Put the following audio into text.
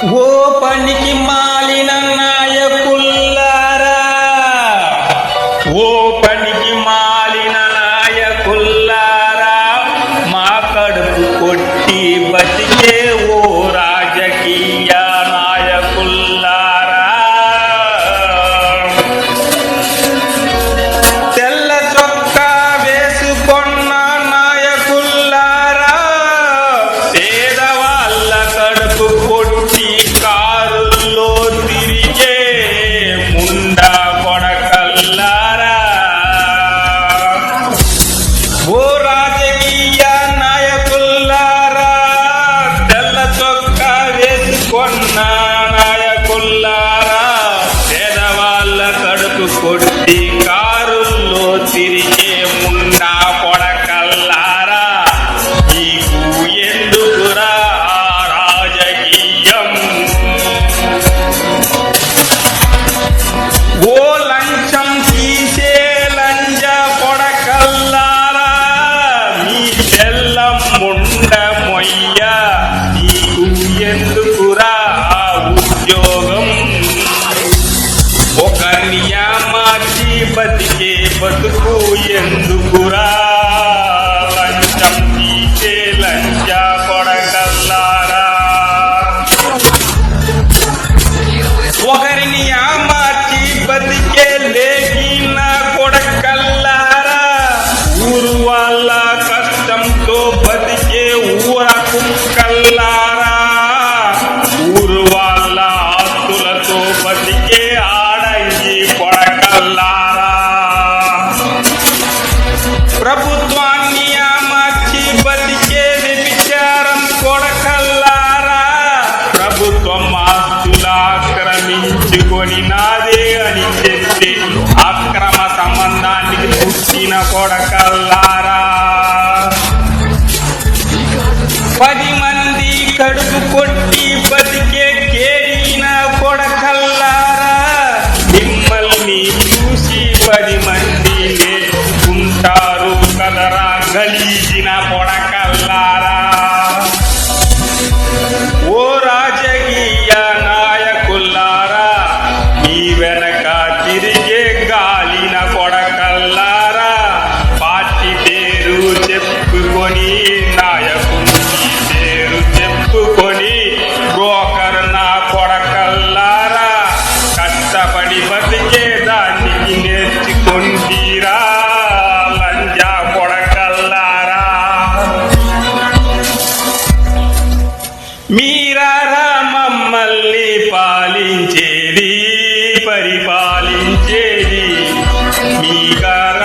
ఓ పనికి మాలిన నాయకుల్లారా, ఓ పనికి మాలిన నాయకుల్లారా, మా కడుపు కొట్టి బతికే ఓ రాజకీయ నాయకుల్లారా, తెల్ల చొక్కా వేసుకున్న నాయకుల్లారా, పేదవాళ్ళ కడుపు కొట్టి కారుల్లో తిరిగే ముండా కొడకల్లారా, ఓ రాజకీయ నాయకుల్లారా, తెల్ల చొక్కా వేసుకున్న నాయకుల్లారా, పేదవాళ్ళ కడుపు కొట్టి కారుల్లో తిరిగే ముండా కొడకల్లారా, నీకు ఎందుకురా రాజకీయం? ఓ లంచం తీసే లంజ కొడకల్లారా, మీ చెల్లం ముండ మొయ్య, నీకు ఎందుకురా ఉద్యోగం? ఒకరిని మార్చి బతికే బతుకు ఎందుకురా? లంచం తీసే లంచ కొడకల్లారా, ఒకరిని మార్చి బతికే లేకిన కొడకల్లారా, ఊరు వాళ్ళ కష్టంతో బతికే ఊర కుక్కల్లారా, ఊరు వాళ్ళ ఆస్తులతో బతికే ఆడంగి కొడకల్లారా, ప్రభుత్వాన్ని మార్చి బతికే విచారం కొడకల్లారా, ప్రభుత్వం ఆస్తుల ఆక్రమించుకొని నాదే అని చెప్పి అక్రమ సంబంధానికి పుట్టిన కొడకల్లారా, 10 మంది కడుపు కొట్టి బతికే కేడిన కొడకల్లారా, మిమ్మల్ని చూసి 10 మంది నేర్చుకుంటారు కదరా గలీజిన కొడకల్లారా, ఓ రాజకీయ నాయకుల్లారా, మీ వెనక తిరిగే గాలిన కొడకల్లారా, పార్టీ పేరు చెప్పుకొని నాయకుని పేరు చెప్పుకొని బ్రోకర్ నా కొడకల్లారా, కష్టపడి బతికే దానికి నేర్చుకుంటీరా లంజా కొడకల్లారా, మీరారా మమ్మల్ని పాలించేది పరిపాలించేది మీగారా